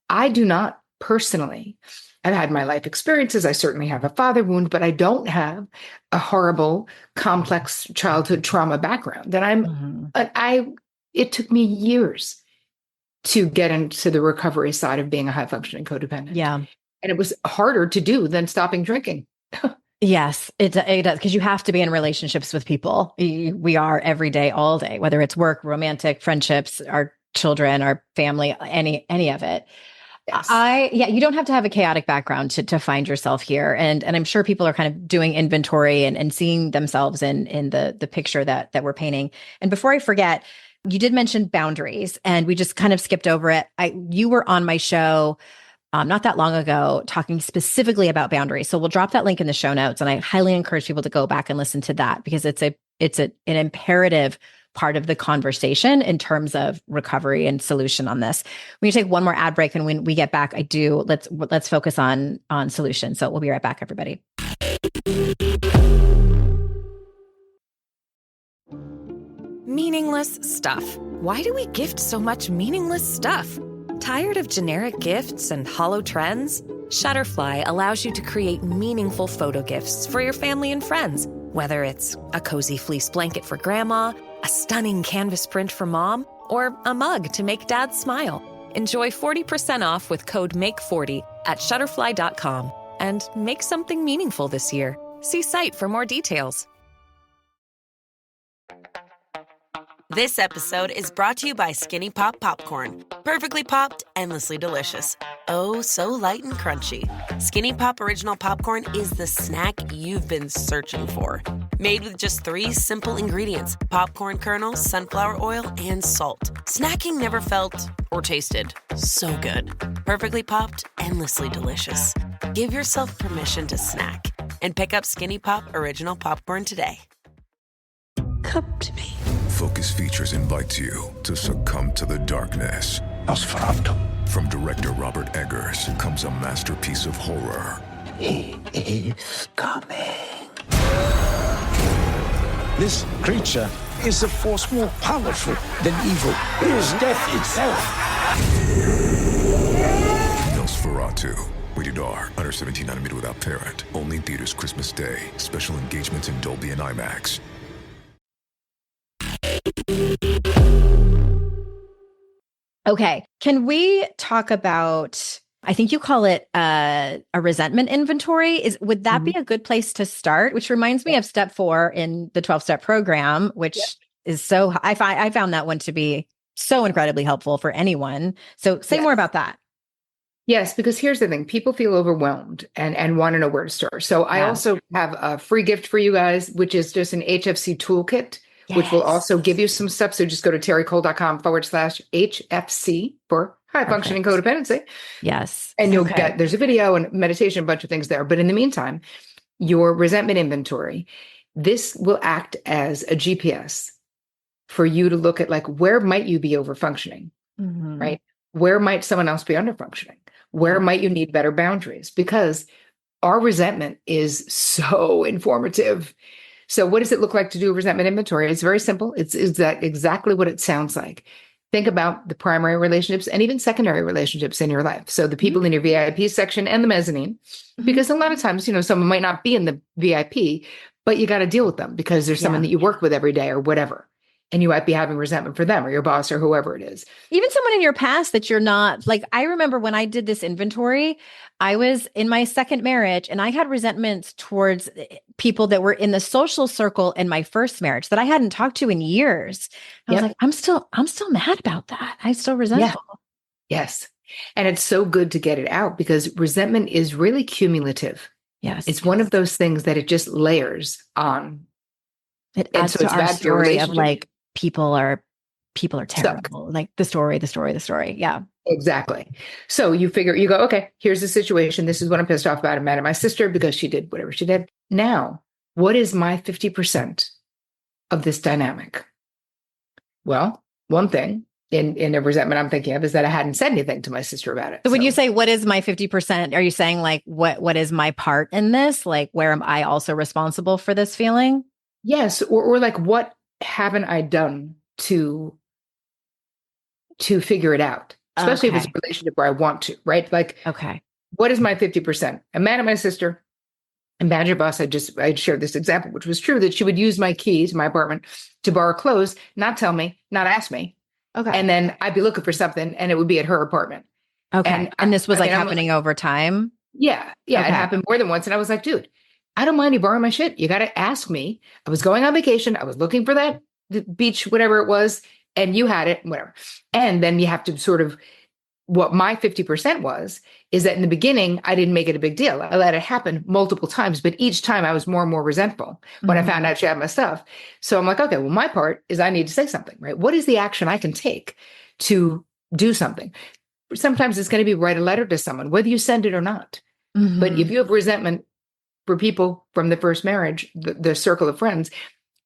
I do not personally, I've had my life experiences. I certainly have a father wound, but I don't have a horrible, complex childhood trauma background. And it took me years to get into the recovery side of being a high functioning codependent. Yeah. And it was harder to do than stopping drinking. Yes, it does. Because you have to be in relationships with people. We are every day, all day, whether it's work, romantic, friendships, our children, our family, any of it. Yes. You don't have to have a chaotic background to find yourself here. And I'm sure people are kind of doing inventory and seeing themselves in the picture that we're painting. And before I forget, you did mention boundaries and we just kind of skipped over it. You were on my show not that long ago talking specifically about boundaries. So we'll drop that link in the show notes. And I highly encourage people to go back and listen to that because it's an imperative part of the conversation in terms of recovery and solution on this. When you take one more ad break and when we get back, let's focus on solution. So we'll be right back, everybody. Meaningless stuff. Why do we gift so much meaningless stuff? Tired of generic gifts and hollow trends? Shutterfly allows you to create meaningful photo gifts for your family and friends. Whether it's a cozy fleece blanket for grandma, a stunning canvas print for mom, or a mug to make dad smile. Enjoy 40% off with code MAKE40 at Shutterfly.com and make something meaningful this year. See site for more details. This episode is brought to you by Skinny Pop Popcorn. Perfectly popped, endlessly delicious. Oh, so light and crunchy. Skinny Pop Original Popcorn is the snack you've been searching for. Made with just 3 simple ingredients: popcorn kernels, sunflower oil, and salt. Snacking never felt or tasted so good. Perfectly popped, endlessly delicious. Give yourself permission to snack and pick up Skinny Pop Original Popcorn today. Come to me. Focus Features invites you to succumb to the darkness. Nosferatu. From director Robert Eggers comes a masterpiece of horror. He is coming. This creature is a force more powerful than evil. It is death itself. Nosferatu. Rated R. Under 17, not admitted without parent. Only in theaters Christmas Day. Special engagements in Dolby and IMAX. Okay. Can we talk about, I think you call it a resentment inventory. Would that be a good place to start? Which reminds me of step 4 in the 12-step program, which is so, I found that one to be so incredibly helpful for anyone. So say more about that. Yes, because here's the thing. People feel overwhelmed and want to know where to start. So I Yeah. also have a free gift for you guys, which is just an HFC toolkit, which will also give you some stuff. So just go to terricole.com/HFC for high functioning Perfect. codependency. Yes. And you'll Okay. get, there's a video and meditation, a bunch of things there. But in the meantime, your resentment inventory, this will act as a GPS for you to look at, like, where might you be over functioning, Mhm. right? Where might someone else be under functioning? Where might you need better boundaries? Because our resentment is so informative. So what does it look like to do a resentment inventory? It's very simple. It's exactly what it sounds like. Think about the primary relationships and even secondary relationships in your life. So the people in your VIP section and the mezzanine, because a lot of times, someone might not be in the VIP, but you got to deal with them because there's someone that you work with every day or whatever. And you might be having resentment for them or your boss or whoever it is. Even someone in your past that you're not like. I remember when I did this inventory, I was in my second marriage and I had resentments towards people that were in the social circle in my first marriage that I hadn't talked to in years. I was like, I'm still mad about that. I'm still resentful. Yes. And it's so good to get it out because resentment is really cumulative. Yes. It's one of those things that it just layers on. It adds to our story of like, people are terrible. Like the story. Yeah. Exactly. So you go, okay, here's the situation. This is what I'm pissed off about. I'm mad at my sister because she did whatever she did. Now, what is my 50% of this dynamic? Well, one thing in a resentment I'm thinking of is that I hadn't said anything to my sister about it. So when you say, what is my 50%? Are you saying like, what is my part in this? Like, where am I also responsible for this feeling? Yes. Or like, what haven't I done to figure it out? Especially if it's a relationship where I want to, right? Like, what is my 50%? I'm mad at my sister. I'm mad at your boss. I shared this example, which was true, that she would use my key to my apartment to borrow clothes, not tell me, not ask me. Okay. And then I'd be looking for something and it would be at her apartment. Okay. And this was happening over time? Yeah. Yeah. It happened more than once. And I was like, dude, I don't mind you borrowing my shit. You got to ask me. I was going on vacation. I was looking for that beach, whatever it was, and you had it, whatever. And then you have to sort of, what my 50% is that in the beginning, I didn't make it a big deal. I let it happen multiple times, but each time I was more and more resentful when I found out she had my stuff. So I'm like, okay, well, my part is I need to say something, right? What is the action I can take to do something? Sometimes it's going to be write a letter to someone, whether you send it or not. But if you have resentment for people from the first marriage, the circle of friends,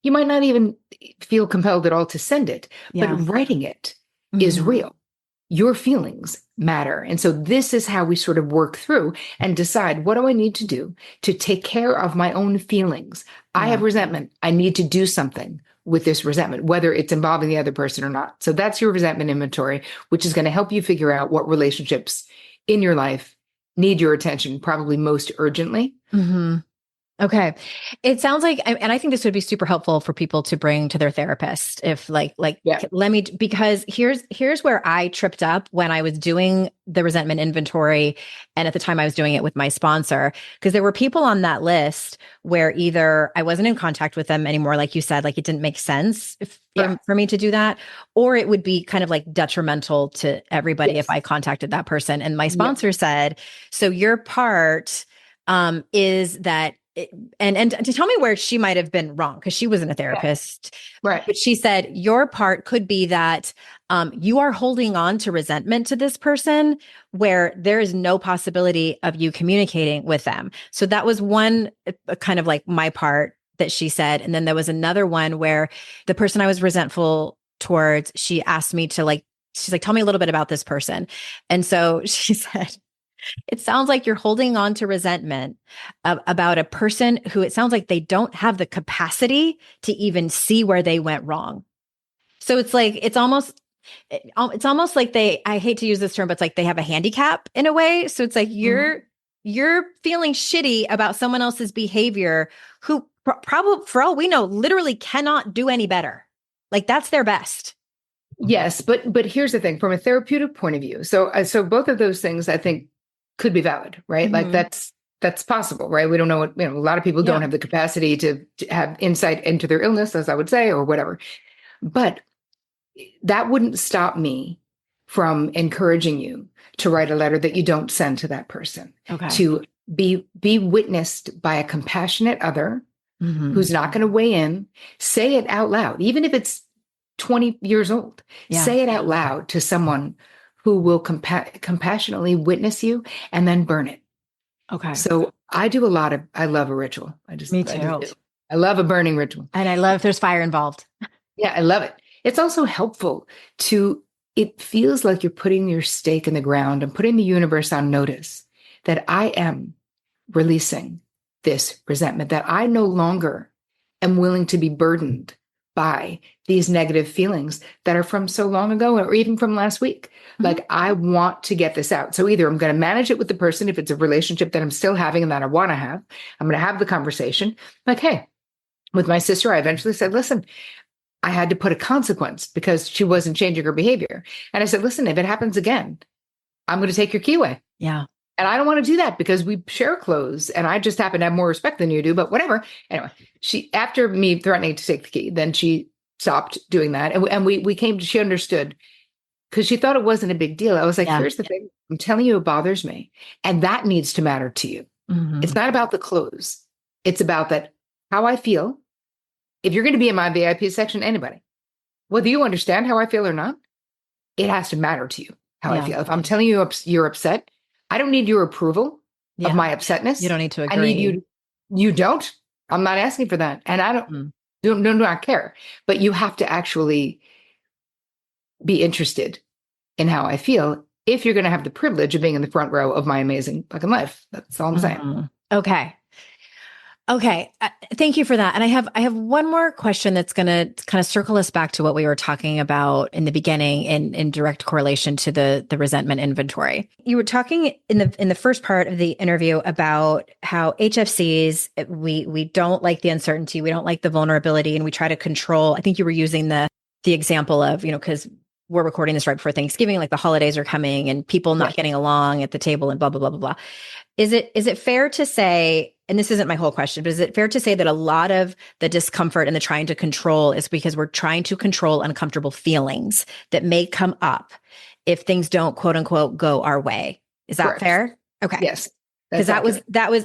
you might not even feel compelled at all to send it, but writing it is real. Your feelings matter. And so this is how we sort of work through and decide, what do I need to do to take care of my own feelings? I have resentment. I need to do something with this resentment, whether it's involving the other person or not. So that's your resentment inventory, which is going to help you figure out what relationships in your life need your attention probably most urgently. Okay. It sounds like, and I think this would be super helpful for people to bring to their therapist if let me, because here's where I tripped up when I was doing the resentment inventory. And at the time I was doing it with my sponsor, because there were people on that list where either I wasn't in contact with them anymore, like you said, like it didn't make sense for me to do that, or it would be kind of like detrimental to everybody if I contacted that person. And my sponsor said, so your part is that, and to tell me where she might have been wrong, because she wasn't a therapist, right? But she said your part could be that you are holding on to resentment to this person where there is no possibility of you communicating with them. So that was one kind of like my part that she said. And then there was another one where the person I was resentful towards, she asked me to she's like, tell me a little bit about this person. And so she said, it sounds like you're holding on to resentment about a person who it sounds like they don't have the capacity to even see where they went wrong. So it's like, it's almost like I hate to use this term, but it's like they have a handicap in a way. So it's like you're feeling shitty about someone else's behavior who probably, for all we know, literally cannot do any better. Like that's their best. Yes. But here's the thing from a therapeutic point of view. So both of those things, I think, could be valid, right? Like that's possible, right? We don't know a lot of people don't have the capacity to have insight into their illness, as I would say, or whatever. But that wouldn't stop me from encouraging you to write a letter that you don't send to that person, to be witnessed by a compassionate other who's not going to weigh in. Say it out loud, even if it's 20 years old. Say it out loud to someone who will compassionately witness you and then burn it. So I love a ritual. Me too. I love a burning ritual. And I love if there's fire involved. Yeah, I love it. It's also helpful it feels like you're putting your stake in the ground and putting the universe on notice that I am releasing this resentment, that I no longer am willing to be burdened by these negative feelings that are from so long ago or even from last week. Like, I want to get this out. So either I'm going to manage it with the person, if it's a relationship that I'm still having and that I want to have, I'm going to have the conversation. Like, hey, with my sister, I eventually said, listen, I had to put a consequence because she wasn't changing her behavior. And I said, listen, if it happens again, I'm going to take your key away. Yeah. And I don't want to do that because we share clothes and I just happen to have more respect than you do, but whatever. Anyway, after me threatening to take the key, then she stopped doing that. And we came to, she understood because she thought it wasn't a big deal. I was like, here's the thing. I'm telling you, it bothers me. And that needs to matter to you. It's not about the clothes. It's about how I feel. If you're going to be in my VIP section, anybody, whether you understand how I feel or not, it has to matter to you how I feel. If I'm telling you you're upset, I don't need your approval of my upsetness. You don't need to agree. I need you don't. I'm not asking for that. And I do not care. But you have to actually be interested in how I feel if you're going to have the privilege of being in the front row of my amazing fucking life. That's all I'm saying. Okay. Thank you for that. And I have one more question that's going to kind of circle us back to what we were talking about in the beginning in direct correlation to the resentment inventory. You were talking in the first part of the interview about how HFCs, we don't like the uncertainty, we don't like the vulnerability, and we try to control. I think you were using the example of, because we're recording this right before Thanksgiving, like the holidays are coming and people not getting along at the table and blah, blah, blah, blah, blah. Is it fair to say, and this isn't my whole question, but is it fair to say that a lot of the discomfort and the trying to control is because we're trying to control uncomfortable feelings that may come up if things don't, quote unquote, go our way? Is that Correct. fair? Okay. Yes. Because that was,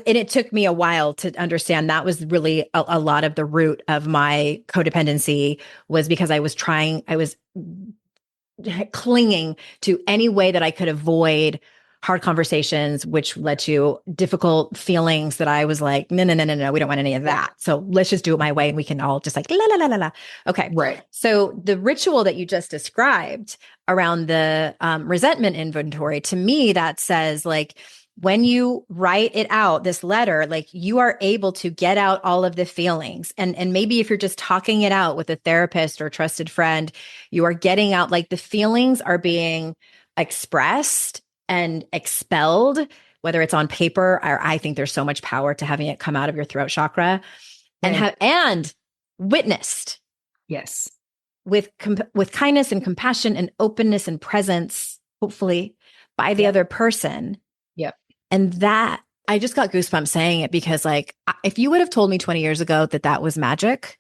and it took me a while to understand that was really a lot of the root of my codependency, was because I was clinging to any way that I could avoid hard conversations, which led to difficult feelings that I was like, no, we don't want any of that. So let's just do it my way. And we can all just like, la, la, la, la, la. Okay. Right. So the ritual that you just described around the resentment inventory, to me, that says like, when you write it out, this letter, like you are able to get out all of the feelings. And maybe if you're just talking it out with a therapist or a trusted friend, you are getting out, like the feelings are being expressed and expelled, whether it's on paper, or I think there's so much power to having it come out of your throat chakra and witnessed. Yes. With kindness and compassion and openness and presence, hopefully by the other person. Yep. And that, I just got goosebumps saying it, because like, if you would have told me 20 years ago that was magic,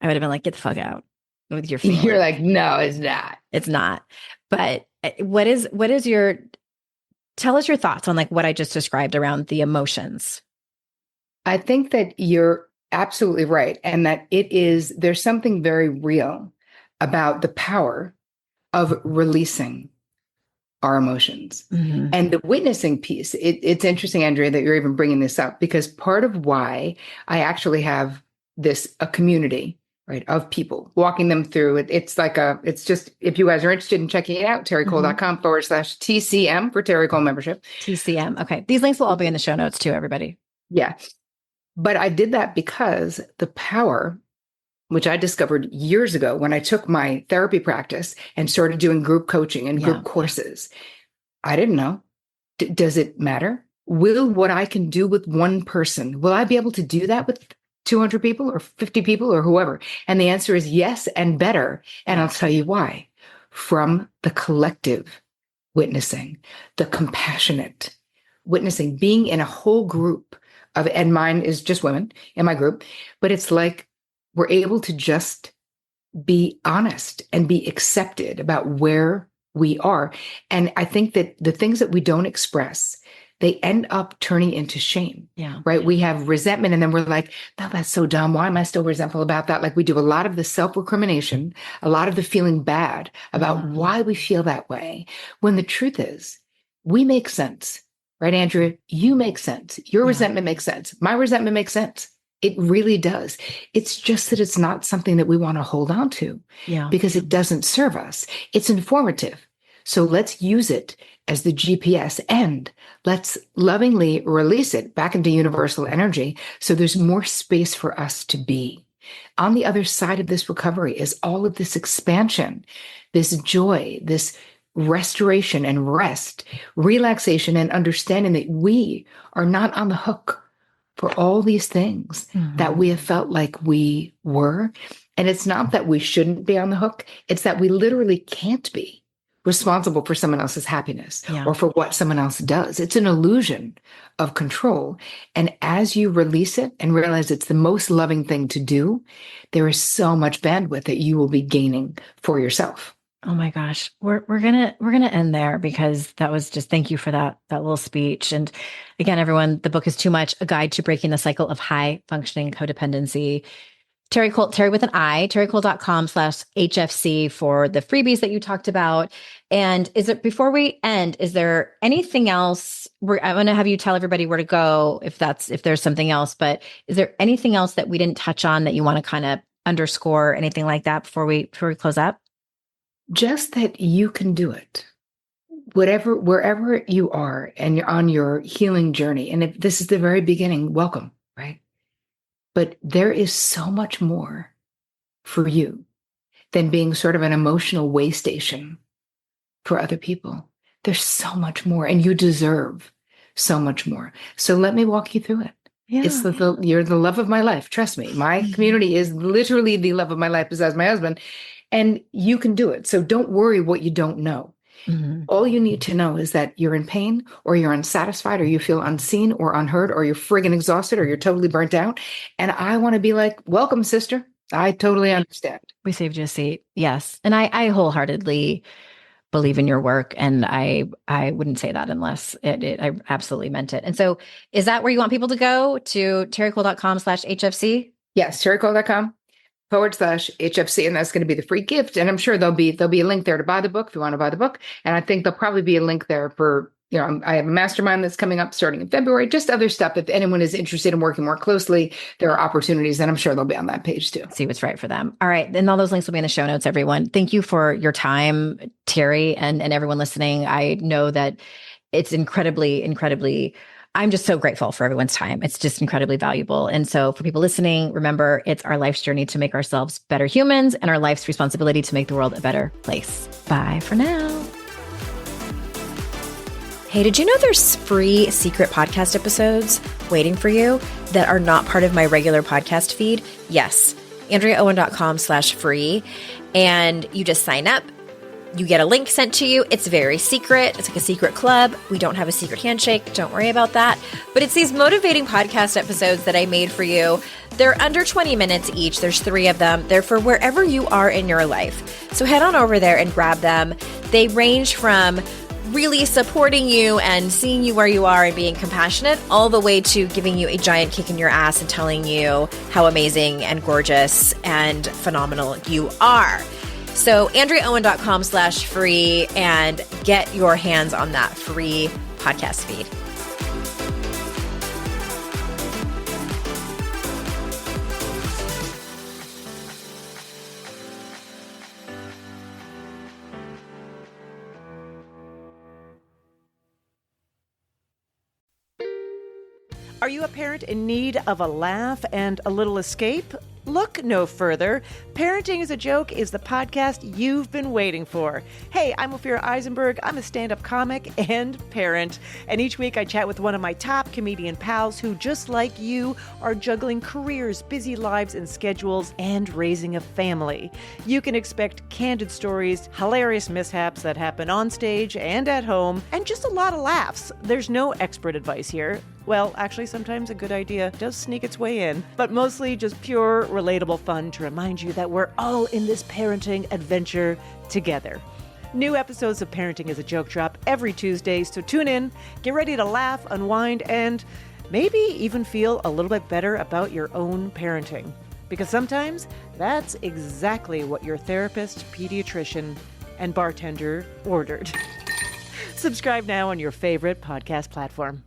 I would have been like, get the fuck out with your feelings. You're like, no, it's not. It's not. But what is tell us your thoughts on like what I just described around the emotions. I think that you're absolutely right. And that there's something very real about the power of releasing our emotions. Mm-hmm. And the witnessing piece, it's interesting, Andrea, that you're even bringing this up, because part of why I actually have a community, right, of people, walking them through it. It's just, if you guys are interested in checking it out, terricole.com/TCM for Terri Cole membership. TCM. Okay. These links will all be in the show notes too, everybody. Yeah. But I did that because the power, which I discovered years ago when I took my therapy practice and started doing group coaching and group courses. I didn't know. Does it matter? Will what I can do with one person, will I be able to do that with 200 people or 50 people or whoever? And the answer is yes, and better. And I'll tell you why. From the collective witnessing, the compassionate witnessing, being in a whole group and mine is just women in my group, but it's like we're able to just be honest and be accepted about where we are. And I think that the things that we don't express, they end up turning into shame. Yeah. Right. We have resentment and then we're like, no, that's so dumb. Why am I still resentful about that? Like we do a lot of the self-recrimination, a lot of the feeling bad about why we feel that way. When the truth is, we make sense. Right, Andrea? You make sense. Your resentment makes sense. My resentment makes sense. It really does. It's just that it's not something that we want to hold on to because it doesn't serve us. It's informative. So let's use it as the GPS and let's lovingly release it back into universal energy so there's more space for us to be. On the other side of this recovery is all of this expansion, this joy, this restoration and rest, relaxation and understanding that we are not on the hook for all these things that we have felt like we were. And it's not that we shouldn't be on the hook. It's that we literally can't be responsible for someone else's happiness or for what someone else does. It's an illusion of control. And as you release it and realize it's the most loving thing to do, there is so much bandwidth that you will be gaining for yourself. Oh my gosh. We're gonna end there because that was just, thank you for that little speech. And again, everyone, the book is Too Much, A Guide to Breaking the Cycle of High Functioning Codependency. Terri Cole, Terri with an I, terricole.com/HFC for the freebies that you talked about. And before we end, is there anything else I want to have you tell everybody where to go if there's something else, but is there anything else that we didn't touch on that you want to kind of underscore, anything like that before we close up? Just that you can do it. Wherever you are and you're on your healing journey. And if this is the very beginning, welcome, right? But there is so much more for you than being sort of an emotional way station for other people. There's so much more and you deserve so much more. So let me walk you through it. Yeah. It's you're the love of my life. Trust me. My community is literally the love of my life besides my husband. And you can do it. So don't worry what you don't know. All you need to know is that you're in pain or you're unsatisfied or you feel unseen or unheard or you're friggin' exhausted or you're totally burnt out. And I want to be like, welcome, sister. I totally understand. We saved you a seat. Yes. And I wholeheartedly believe in your work. And I wouldn't say that unless I absolutely meant it. And so is that where you want people to go, to terricole.com/HFC? Yes, terricole.com/HFC. And that's going to be the free gift. And I'm sure there'll be a link there to buy the book if you want to buy the book. And I think there'll probably be a link there for, I have a mastermind that's coming up starting in February, just other stuff. If anyone is interested in working more closely, there are opportunities and I'm sure they'll be on that page too. See what's right for them. All right. And all those links will be in the show notes, everyone. Thank you for your time, Terri, and everyone listening. I know that it's incredibly, I'm just so grateful for everyone's time. It's just incredibly valuable. And so for people listening, remember, it's our life's journey to make ourselves better humans and our life's responsibility to make the world a better place. Bye for now. Hey, did you know there's free secret podcast episodes waiting for you that are not part of my regular podcast feed? Yes, AndreaOwen.com/free. And you just sign up. You get a link sent to you. It's very secret. It's like a secret club. We don't have a secret handshake. Don't worry about that. But it's these motivating podcast episodes that I made for you. They're under 20 minutes each. There's 3 of them. They're for wherever you are in your life. So head on over there and grab them. They range from really supporting you and seeing you where you are and being compassionate, all the way to giving you a giant kick in your ass and telling you how amazing and gorgeous and phenomenal you are. So AndreaOwen.com/free and get your hands on that free podcast feed. Are you a parent in need of a laugh and a little escape? Look no further. Parenting is a Joke is the podcast you've been waiting for. Hey, I'm Ophira Eisenberg. I'm a stand-up comic and parent. And each week I chat with one of my top comedian pals who, just like you, are juggling careers, busy lives and schedules, and raising a family. You can expect candid stories, hilarious mishaps that happen on stage and at home, and just a lot of laughs. There's no expert advice here. Well, actually, sometimes a good idea does sneak its way in, but mostly just pure, relatable fun to remind you that we're all in this parenting adventure together. New episodes of Parenting is a Joke drop every Tuesday, so tune in, get ready to laugh, unwind, and maybe even feel a little bit better about your own parenting. Because sometimes that's exactly what your therapist, pediatrician, and bartender ordered. Subscribe now on your favorite podcast platform.